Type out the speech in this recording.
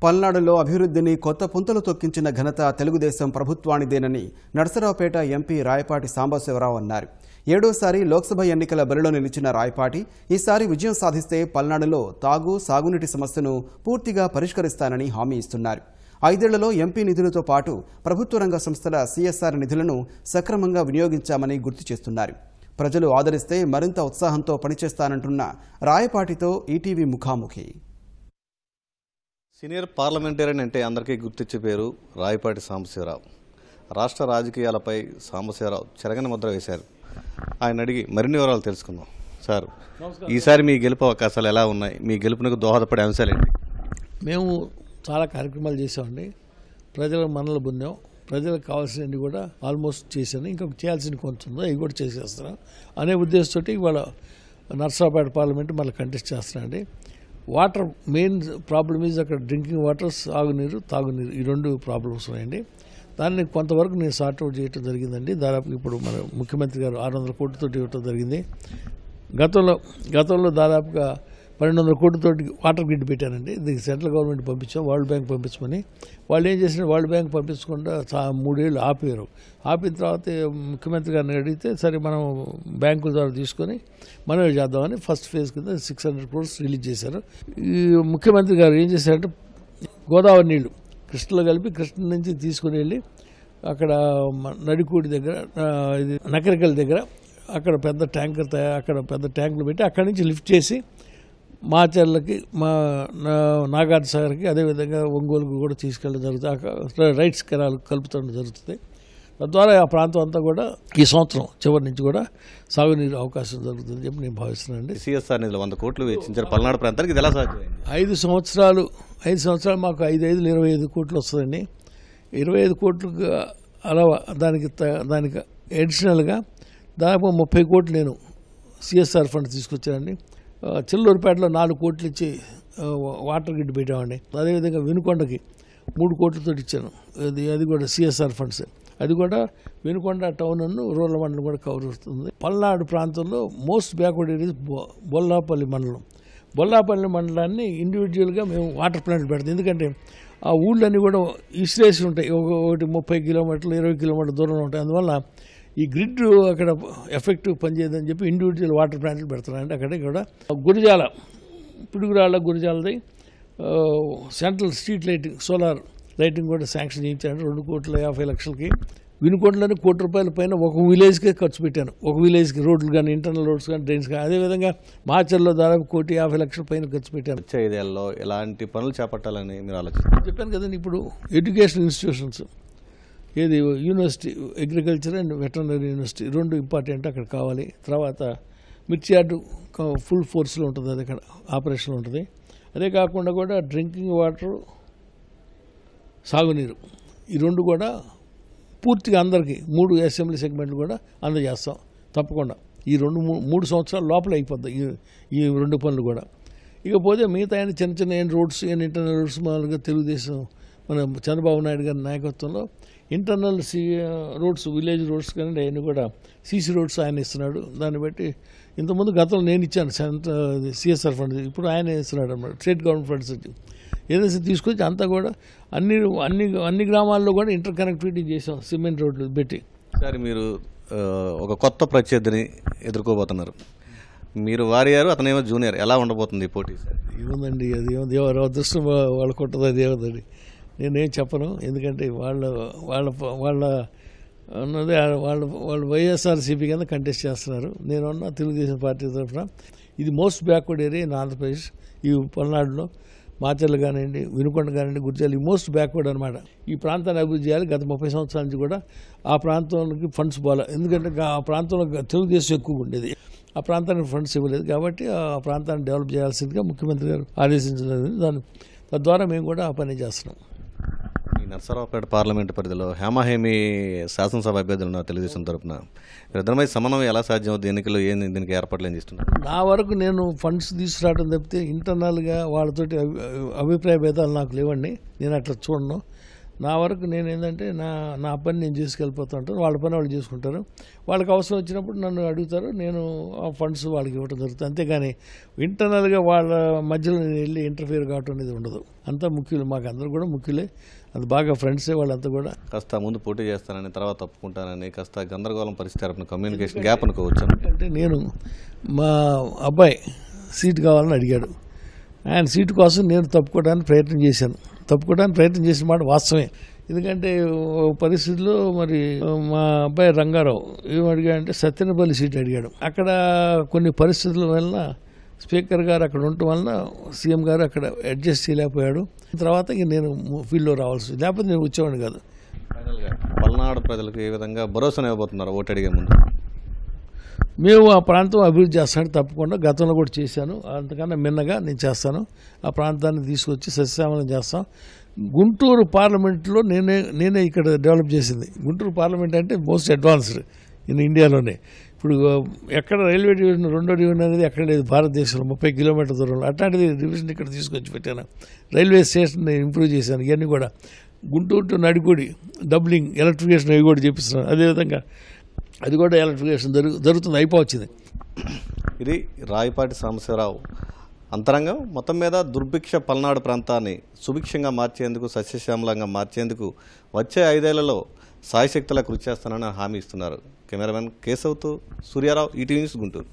పల్నాడులో అభివృద్ధిని కొత్త పుంతలు తొక్కించిన ఘనత తెలుగుదేశం ప్రభుత్వానిదేనని నర్సరావుపేట ఎంపీ రాయపాటి సాంబశివరావు అన్నారు. 7వ లోక్సభ ఎన్నికల బరిలో నిలిచిన రాయపాటి ఈసారి విజయం సాధిస్తే పల్నాడులో సాగునీటి సమస్యను పూర్తిగా పరిష్కరిస్తానని హామీ ఇస్తున్నారు. 5 ఏళ్లలో ఎంపీ నిధులతో పాటు ప్రభుత్వ రంగ సంస్థల సిఎస్ఆర్ నిధులను సక్రమంగా వినియోగించామని గుర్తు చేస్తున్నారు. ప్రజలు ఆదరిస్తే మరింత ఉత్సాహంతో పనిచేస్తానంటున్న రాయపాటితో ఈటీవీ ముఖాముఖి. సీనియర్ పార్లమెంటేరియన్ అంటే అందరికీ గుర్తించే పేరు రాయపాటి సాంబశివరావు. రాష్ట్ర రాజకీయాలపై సాంబశివరావు చెరగని ముద్ర వేశారు. ఆయన అడిగి మరిన్ని వివరాలు తెలుసుకుందాం. సార్, ఈసారి మీ గెలుపు అవకాశాలు ఎలా ఉన్నాయి? మీ గెలుపునకు దోహదపడే అంశాలేంటి? మేము చాలా కార్యక్రమాలు చేసామండి. ప్రజల మనలు పొందాం. ప్రజలకు కావాల్సినవి కూడా ఆల్మోస్ట్ చేశాను. ఇంకా చేయాల్సిన కొంచెం ఉందో అవి కూడా చేసేస్తాను అనే ఉద్దేశంతో ఇవాళ నర్సరావుపేట పార్లమెంట్ మళ్ళీ కంటెస్ట్ చేస్తున్నానండి. వాటర్ మెయిన్ ప్రాబ్లమ్ ఈజ్ అక్కడ డ్రింకింగ్ వాటర్, సాగునీరు, తాగునీరు, ఈ 2 ప్రాబ్లమ్స్ ఉన్నాయండి. దాన్ని కొంతవరకు నేను సార్ట్అవుట్ చేయడం జరిగిందండి. దాదాపు ఇప్పుడు మన ముఖ్యమంత్రి గారు 600 కోట్లతోటి ఇవ్వడం జరిగింది. గతంలో దాదాపుగా 1200 కోట్లతోటి వాటర్ గ్రిడ్ పెట్టానండి. దీనికి సెంట్రల్ గవర్నమెంట్ పంపించాం, వరల్డ్ బ్యాంక్ పంపించమని. వాళ్ళు ఏం చేసినా వరల్డ్ బ్యాంక్ పంపించకుండా 3 ఏళ్ళు ఆపారు. ఆపిన తర్వాత ముఖ్యమంత్రి గారిని అడిగితే సరే మనం బ్యాంకుల ద్వారా తీసుకొని మనమే చేద్దామని ఫస్ట్ ఫేజ్ కింద 600 crores రిలీజ్ చేశారు. ఈ ముఖ్యమంత్రి గారు ఏం చేశారంటే గోదావరి నీళ్లు కృష్ణలో కలిపి కృష్ణ నుంచి తీసుకుని వెళ్ళి అక్కడ నడికూడి దగ్గర, ఇది నకరికల దగ్గర అక్కడ పెద్ద ట్యాంకులు పెట్టి అక్కడి నుంచి లిఫ్ట్ చేసి మాచర్లకి, నాగార్జున సాగర్కి, అదేవిధంగా ఒంగోలుకు కూడా తీసుకెళ్ళడం జరుగుతుంది. రైట్స్ కెనాల్ కలుపుతడం జరుగుతుంది. తద్వారా ఆ ప్రాంతం అంతా కూడా ఈ సంవత్సరం చివరి నుంచి కూడా సాగునీరు అవకాశం జరుగుతుందని చెప్పి నేను భావిస్తున్నాను అండి. సిఎస్ఆర్ నిధులు 100 కోట్లు వెచ్చించారు పల్నాడు ప్రాంతానికి. ఇది ఎలా సాధ్యమైంది? 5 సంవత్సరాలు మాకు 25 కోట్లు వస్తుందండి. 25 కోట్లకు అలవా దానికి అడిషనల్గా దాదాపు 30 కోట్లు నేను సిఎస్ఆర్ ఫండ్ తీసుకొచ్చానండి. చిల్లూరుపేటలో 4 కోట్లు ఇచ్చి వాటర్ గ్రిడ్ పెట్టామండి. అదేవిధంగా వినుకొండకి 3 కోట్లతో ఇచ్చాను. అది కూడా సిఎస్ఆర్ ఫండ్స్. అది కూడా వినుకొండ టౌన్ రూరల్ మండలం కూడా కవర్ అవుతుంది. పల్నాడు ప్రాంతంలో మోస్ట్ బ్యాక్వర్డ్ ఏరియా బొల్లాపల్లి మండలం. బొల్లాపల్లి మండలాన్ని ఇండివిజువల్గా మేము వాటర్ ప్లాంట్ పెడతాం. ఎందుకంటే ఆ ఊళ్ళన్నీ కూడా ఇసిరేసి ఉంటాయి. ఒకటి 30 కిలోమీటర్లు 20 కిలోమీటర్ల దూరంలో ఉంటాయి. అందువల్ల ఈ గ్రిడ్ అక్కడ ఎఫెక్టివ్ పనిచేయదని చెప్పి ఇండివిజువల్ వాటర్ ప్లాంట్లు పెడుతున్నారంటే అక్కడ కూడా గురిజాల పిడుగురాళ్ళ గురిజాలది central street lighting, solar lighting కూడా శాంక్షన్ చేయించాను 2,50,00,000కి. వినుకొండలోని ₹1,00,00,000 పైన ఒక విలేజ్కే ఖర్చు పెట్టాను. ఒక విలేజ్కి రోడ్లు కానీ, ఇంటర్నల్ రోడ్స్ కానీ, డ్రైన్స్ కానీ. అదేవిధంగా మాచర్లో దాదాపు ₹1,50,00,000 పైన ఖర్చు పెట్టాను. 5 ఏళ్లలో ఎలాంటి పనులు చేపట్టాలని మీరు ఆలోచిస్తారు? చెప్పాను కదండి, ఇప్పుడు ఎడ్యుకేషన్ ఇన్స్టిట్యూషన్స్, ఏది university, agriculture and veterinary university 2 important అక్కడ కావాలి. తర్వాత మిర్చి యార్డు ఫుల్ ఫోర్స్లో ఉంటుంది, అది అక్కడ ఆపరేషన్ ఉంటుంది. అదే కాకుండా కూడా డ్రింకింగ్ వాటర్, సాగునీరు, ఈ 2 కూడా పూర్తిగా అందరికీ 3 అసెంబ్లీ సెగ్మెంట్లు కూడా అందజేస్తాం తప్పకుండా. ఈ 3 సంవత్సరాల లోపల అయిపోద్ది ఈ 2 పనులు కూడా. ఇకపోతే మిగతా చిన్న రోడ్స్, ఇంటర్నల్ రోడ్స్ మామూలుగా తెలుగుదేశం మన చంద్రబాబు నాయుడు గారి నాయకత్వంలో ఇంటర్నల్ రోడ్స్, విలేజ్ రోడ్స్ కానీ అవన్నీ కూడా సీసీ రోడ్స్ ఆయన ఇస్తున్నాడు. దాన్ని బట్టి ఇంతకుముందు గతంలో నేను ఇచ్చాను సిఎస్ఆర్ ఫండ్, ఇప్పుడు ఆయన ఇస్తున్నాడు అన్నమాట. స్టేట్ గవర్నమెంట్ ఫండ్స్ ఏదైతే తీసుకొచ్చి అంతా కూడా అన్ని గ్రామాల్లో కూడా ఇంటర్ కనెక్టివిటీ చేసాం సిమెంట్ రోడ్లు పెట్టి. సార్, మీరు ఒక కొత్త ప్రత్యర్థిని ఎదుర్కోబోతున్నారు. మీరు వారియర్, అతనేమో జూనియర్. ఎలా ఉండబోతుంది ఈ పోటీ? సార్, ఏముందండి, అది ఏమో దేవర అదృష్టం వాళ్ళకు ఉంటుంది, అది ఏముందండి నేనేం చెప్పను. ఎందుకంటే వాళ్ళ అన్నది వాళ్ళు వైఎస్ఆర్సీపీ కింద కంటెస్ట్ చేస్తున్నారు. నేనున్న తెలుగుదేశం పార్టీ తరఫున. ఇది most backward area in Andhra Pradesh. ఈ పల్నాడులో మాచర్లు కానివ్వండి, వినుకొండ కానివ్వండి, గుర్జాలు, ఈ మోస్ట్ బ్యాక్వర్డ్ అనమాట. ఈ ప్రాంతాన్ని అభివృద్ధి చేయాలి. గత 30 సంవత్సరాల నుంచి కూడా ఆ ప్రాంతానికి ఫండ్స్ పోవాలి. ఎందుకంటే ఆ ప్రాంతంలో తెలుగుదేశం ఎక్కువగా ఉండేది. ఆ ప్రాంతానికి ఫండ్స్ ఇవ్వలేదు. కాబట్టి ఆ ప్రాంతాన్ని డెవలప్ చేయాల్సిందిగా ముఖ్యమంత్రి గారు ఆదేశించలేదు. తద్వారా మేము కూడా ఆ పని చేస్తున్నాం. ఈ నర్సరావుపేట పార్లమెంటు పరిధిలో హేమాహేమి శాసనసభ అభ్యర్థులు ఉన్నారు తెలుగుదేశం తరఫున. ఇద్దరి సమన్వయం ఎలా సాధ్యం అవుతుంది? ఎన్నికల్లో దీనికి ఏర్పాట్లు ఏం చేస్తున్నారు? నా వరకు నేను ఫండ్స్ తీసుకురావడం తప్పితే ఇంటర్నల్గా వాళ్ళతోటి అభిప్రాయ భేదాలు నాకు లేవండి. నేను అట్లా చూడను. నా వరకు నేను ఏంటంటే నా పని నేను చేసుకెళ్ళిపోతూ ఉంటాను, వాళ్ళ పని వాళ్ళు చేసుకుంటారు. వాళ్ళకి అవసరం వచ్చినప్పుడు నన్ను అడుగుతారు, నేను ఆ ఫండ్స్ వాళ్ళకి ఇవ్వడం జరుగుతుంది. అంతేగాని ఇంటర్నల్గా వాళ్ళ మధ్యలో నేను వెళ్ళి ఇంటర్ఫియర్ కావటం అనేది ఉండదు. అంతా ముఖ్యులు, మాకు అందరూ కూడా ముఖ్యులే, అది బాగా ఫ్రెండ్సే వాళ్ళంతా కూడా. కాస్త ముందు పోటీ చేస్తానని తర్వాత తప్పుకుంటానని కాస్త గందరగోళం పరిస్థితి కమ్యూనికేషన్ గ్యాప్ అనుకోవచ్చు. అంటే నేను మా అబ్బాయి సీట్ కావాలని అడిగాడు, ఆయన సీటు కోసం నేను తప్పుకోవడానికి ప్రయత్నం చేసిన మాట వాస్తవమే. ఎందుకంటే పరిస్థితుల్లో మరి మా అబ్బాయి రంగారావు ఏం అడిగాడంటే సత్యనపల్లి సీట్ అడిగాడు. అక్కడ కొన్ని పరిస్థితుల వలన స్పీకర్ గారు అక్కడ ఉండటం వలన సీఎం గారు అక్కడ అడ్జస్ట్ చేయలేకపోయాడు. తర్వాత ఇక నేను ఫీల్డ్లో రావాల్సి, లేకపోతే నేను వచ్చేవాడిని కాదు. ఫైనల్గా పల్నాడు ప్రజలకు ఏ విధంగా భరోసా ఇవ్వబోతున్నారు ఓటు అడిగే ముందు? మేము ఆ ప్రాంతం అభివృద్ధి చేస్తాను తప్పకుండా, గతంలో కూడా చేశాను, అంతకన్నా మిన్నగా నేను చేస్తాను. ఆ ప్రాంతాన్ని తీసుకొచ్చి సస్యశ్యామలం చేస్తాం. గుంటూరు పార్లమెంట్లో నేనే ఇక్కడ డెవలప్ చేసింది. గుంటూరు పార్లమెంట్ అంటే మోస్ట్ అడ్వాన్స్డ్ ఇన్ ఇండియాలోనే. ఇప్పుడు ఎక్కడ రైల్వే డివిజన్, రెండో డివిజన్ అనేది ఎక్కడ లేదు భారతదేశంలో, 30 కిలోమీటర్ల దూరంలో. అట్లాంటిది డివిజన్ ఇక్కడ తీసుకొచ్చి పెట్టాను. రైల్వే స్టేషన్ ఇంప్రూవ్ చేశాను. ఇవన్నీ కూడా గుంటూరు టు నడిగుడి డబ్లింగ్ ఎలక్ట్రిఫికేషన్ అవి కూడా చేపిస్తున్నాను. అదేవిధంగా అది కూడా ఎలక్ట్రిఫికేషన్ జరుగుతుంది, అయిపోవచ్చింది. ఇది రాయపాటి సాంబశివరావు అంతరంగం. మొత్తం మీద దుర్భిక్ష పల్నాడు ప్రాంతాన్ని సుభిక్షంగా మార్చేందుకు, సస్యశ్యామలంగా మార్చేందుకు వచ్చే 5 ఏళ్లలో సాయశక్తులా కృషి చేస్తానని హామీ ఇస్తున్నారు. కెమెరామెన్ కేశవ్తో సూర్యారావు, ఈటీవీ న్యూస్, గుంటూరు.